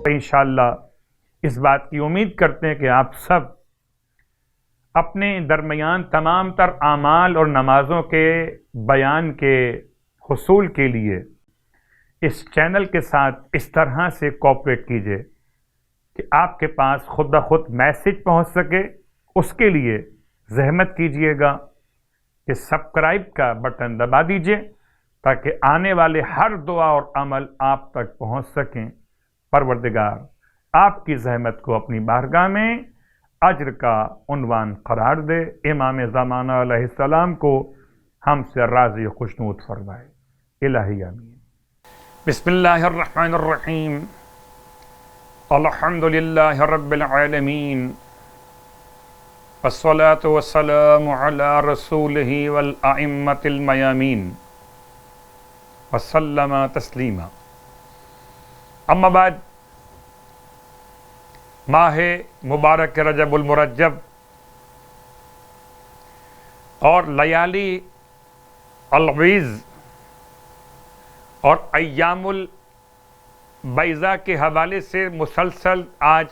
انشاءاللہ اس بات کی امید کرتے ہیں کہ آپ سب اپنے درمیان تمام تر اعمال اور نمازوں کے بیان کے حصول کے لیے اس چینل کے ساتھ اس طرح سے کوآپریٹ کیجیے کہ آپ کے پاس خود بخود میسج پہنچ سکے. اس کے لیے زحمت کیجیے گا کہ سبسکرائب کا بٹن دبا دیجیے تاکہ آنے والے ہر دعا اور عمل آپ تک پہنچ سکیں. پروردگار آپ کی زحمت کو اپنی بارگاہ میں اجر کا عنوان قرار دے. امام زمانہ علیہ السلام کو ہم سے راضی و خوشنود فرمائے. الہی آمین. بسم اللہ الرحمن الرحیم. الحمد للہ رب العالمین والصلاة والسلام علی رسولہ والائمة المیامین وسلم تسلیما. اما بعد، ماہ مبارک رجب المرجب اور لیالی الغیظ اور ایام البیضاء کے حوالے سے مسلسل آج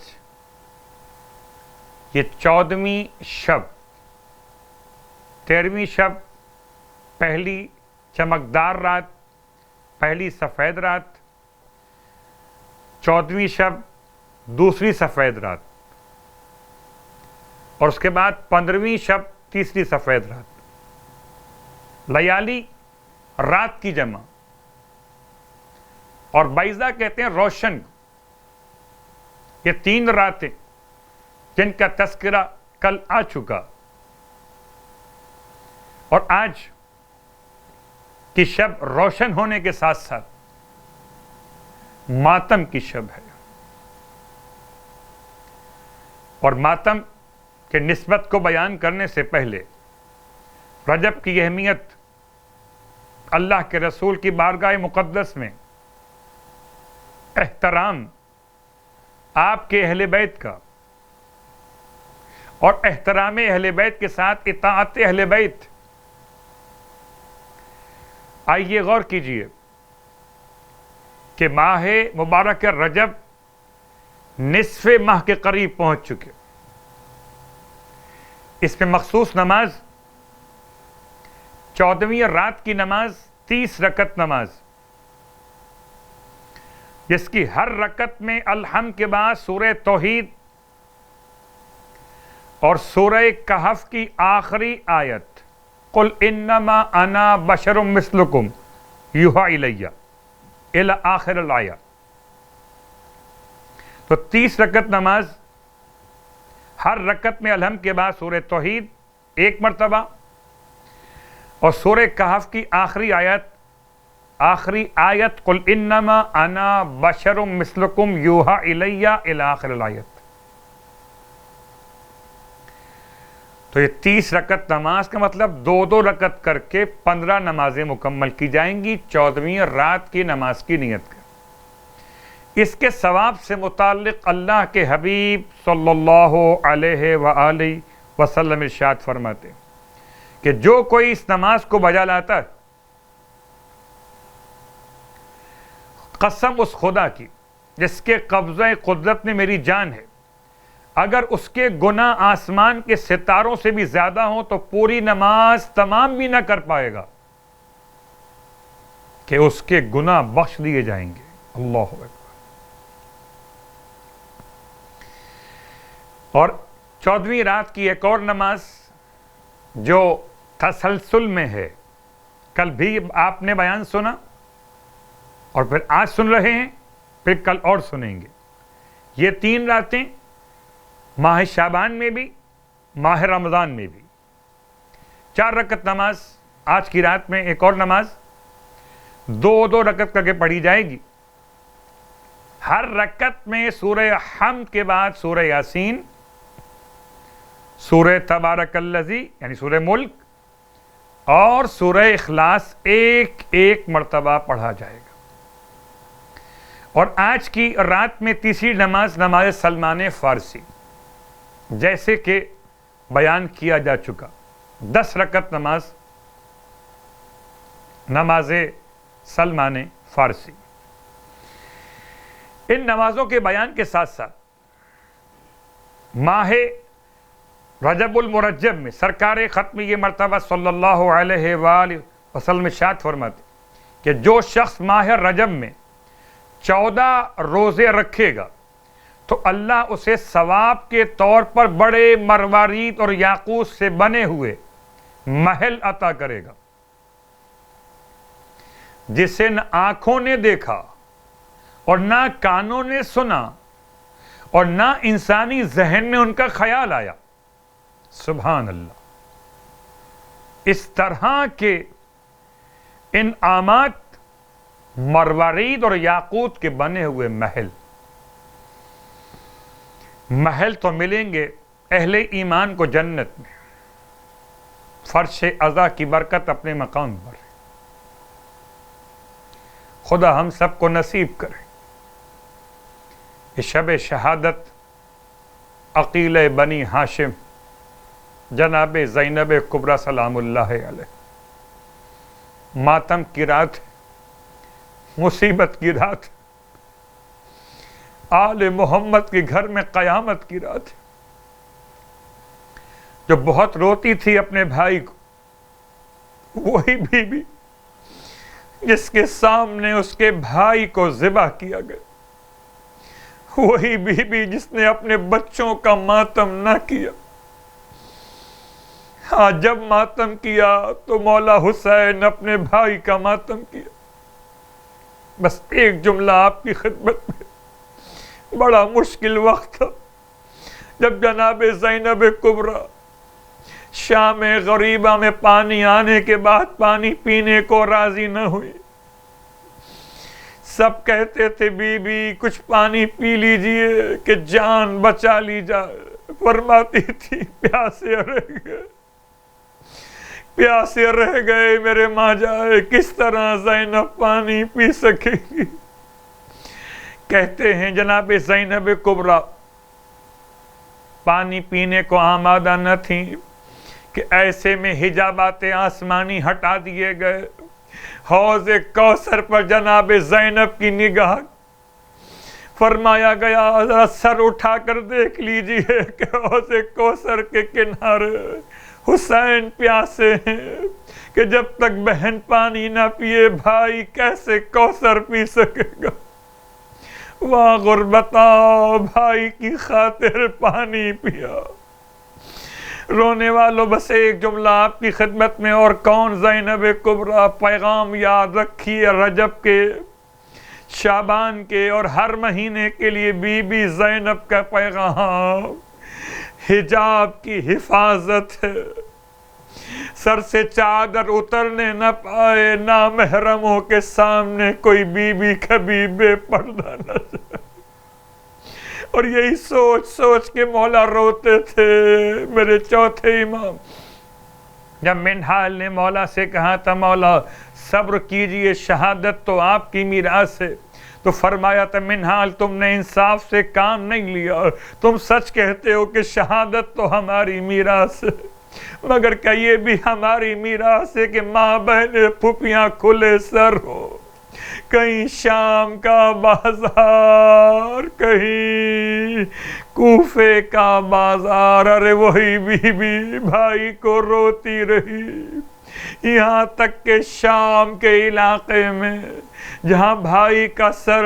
یہ 14ویں شب، 13ویں شب، پہلی چمکدار رات، پہلی سفید رات، 14ویں شب دوسری سفید رات، اور اس کے بعد 15ویں شب تیسری سفید رات. لیالی رات کی جمع، اور بیضاء کہتے ہیں روشن. یہ 3 راتیں جن کا تذکرہ کل آ چکا، اور آج کی شب روشن ہونے کے ساتھ ساتھ ماتم کی شب ہے. اور ماتم کے نسبت کو بیان کرنے سے پہلے رجب کی اہمیت، اللہ کے رسول کی بارگاہ مقدس میں احترام آپ کے اہل بیت کا، اور احترام اہل بیت کے ساتھ اطاعت اہل بیت. آئیے غور کیجئے کہ ماہ مبارک رجب نصف ماہ کے قریب پہنچ چکے. اس میں مخصوص نماز 14ویں رات کی نماز 30 رکعت نماز، جس کی ہر رکعت میں الحمد کے بعد سورہ توحید اور سورہ کہف کی آخری آیت قل انما انا بشر مثلکم یوحی الی الی آخر الآیہ. تو 30 رکعت نماز، ہر رکعت میں الحمد کے بعد سورہ توحید 1 مرتبہ اور سورہ کہف کی آخری آیت قل انما انا بشر مثلکم یوحی الی الی آخر الآیت. تو یہ 30 رکعت نماز کا مطلب 2 رکعت کر کے 15 نمازیں مکمل کی جائیں گی 14ویں رات کی نماز کی نیت کر. اس کے ثواب سے متعلق اللہ کے حبیب صلی اللہ علیہ وآلہ وسلم ارشاد فرماتے کہ جو کوئی اس نماز کو بجا لاتا ہے، قسم اس خدا کی جس کے قبضہ قدرت میں میری جان ہے، اگر اس کے گناہ آسمان کے ستاروں سے بھی زیادہ ہوں تو پوری نماز تمام بھی نہ کر پائے گا کہ اس کے گناہ بخش دیے جائیں گے. اللہ اکبر. اور 14ویں رات کی ایک اور نماز جو تسلسل میں ہے، کل بھی آپ نے بیان سنا اور پھر آج سن رہے ہیں، پھر کل اور سنیں گے. یہ 3 راتیں ماہ شعبان میں بھی، ماہ رمضان میں بھی 4 رکعت نماز. آج کی رات میں ایک اور نماز 2 رکعت کر کے پڑھی جائے گی. ہر رکعت میں سورہ حمد کے بعد سورہ یاسین، سورہ تبارک الذی یعنی سورہ ملک اور سورہ اخلاص ایک مرتبہ پڑھا جائے گا. اور آج کی رات میں تیسری نماز، نماز سلمان فارسی، جیسے کہ بیان کیا جا چکا 10 رکعت نماز، نماز سلمان فارسی. ان نمازوں کے بیان کے ساتھ ساتھ ماہ رجب المرجب میں سرکار ختمی مرتبہ صلی اللہ علیہ وآلہ وسلم ارشاد فرماتے کہ جو شخص ماہ رجب میں 14 روزے رکھے گا تو اللہ اسے ثواب کے طور پر بڑے مروارید اور یاقوت سے بنے ہوئے محل عطا کرے گا، جسے نہ آنکھوں نے دیکھا اور نہ کانوں نے سنا اور نہ انسانی ذہن میں ان کا خیال آیا۔ سبحان اللہ۔ اس طرح کے انعامات، مروارید اور یاقوت کے بنے ہوئے محل تو ملیں گے اہل ایمان کو جنت میں، فرش عزا کی برکت اپنے مقام پر۔ خدا ہم سب کو نصیب کرے یہ شب شہادت عقیل بنی ہاشم جناب زینب کبریٰ سلام اللہ علیہ، ماتم کی رات، مصیبت کی رات، آل محمد کے گھر میں قیامت کی رات، جو بہت روتی تھی اپنے بھائی کو، وہی بی بی جس کے سامنے اس کے بھائی کو ذبح کیا گیا، وہی بی بی جس نے اپنے بچوں کا ماتم نہ کیا۔ ہاں، جب ماتم کیا تو مولا حسین اپنے بھائی کا ماتم کیا۔ بس ایک جملہ آپ کی خدمت میں، بڑا مشکل وقت تھا جب جناب زینب کبریٰ شام غریبہ میں پانی آنے کے بعد پانی پینے کو راضی نہ ہوئی۔ سب کہتے تھے بی بی کچھ پانی پی لیجئے کہ جان بچا لی جائے، فرماتی تھی پیاسے رہ گئے میرے ماں جائے، کس طرح زینب پانی پی سکے گی۔ کہتے ہیں جناب زینب کبریٰ پانی پینے کو آمادہ نہ تھیں کہ ایسے میں حجابات آسمانی ہٹا دیے گئے، حوض کوثر پر جناب زینب کی نگاہ، فرمایا گیا ذرا سر اٹھا کر دیکھ لیجئے کہ حوض کوثر کے کنارے حسین پیاسے ہیں کہ جب تک بہن پانی نہ پیے بھائی کیسے کوثر پی سکے گا۔ واہ غربتا، بھائی کی خاطر پانی پیا۔ رونے والوں بس ایک جملہ آپ کی خدمت میں، اور کون زینب کبریٰ، پیغام یاد رکھیے رجب کے، شعبان کے اور ہر مہینے کے لیے بی بی زینب کا پیغام حجاب کی حفاظت ہے۔ سر سے چادر اترنے نہ پائے، نامحرموں کے سامنے کوئی بی بی کبھی بے پردہ نہ جائے۔ اور یہی سوچ سوچ کے مولا روتے تھے۔ میرے چوتھے امام جب منہال نے مولا سے کہا تھا مولا صبر کیجئے، شہادت تو آپ کی میراث ہے، تو فرمایا تھا منہال تم نے انصاف سے کام نہیں لیا، تم سچ کہتے ہو کہ شہادت تو ہماری میراث ہے، مگر کیا یہ بھی ہماری میراث ہے کہ ماں بہنیں پھوپھیاں کھلے سر ہو، کہیں شام کا بازار، کہیں کوفے کا بازار، ارے وہی بی بی بھائی کو روتی رہی، یہاں تک کہ شام کے علاقے میں جہاں بھائی کا سر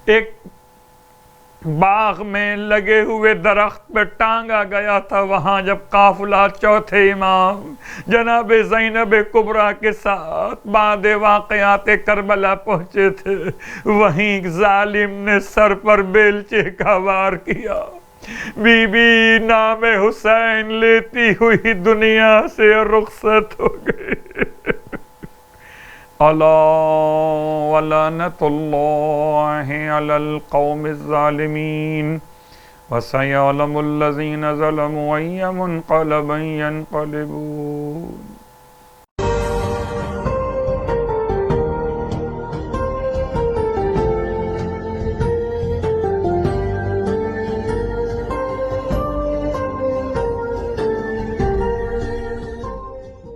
ایک باغ میں لگے ہوئے درخت پہ ٹانگا گیا تھا، وہاں جب قافلہ چوتھے امام جناب زینب کبریٰ کے ساتھ بعد واقعات کربلا پہنچے تھے، وہیں ظالم نے سر پر بیلچے کا وار کیا، بی بی نام حسین لیتی ہوئی دنیا سے رخصت ہو گئی۔ الا ولعنۃ اللہ علی القوم الظالمین وسیعلم الذین ظلموا ای منقلب ینقلبون۔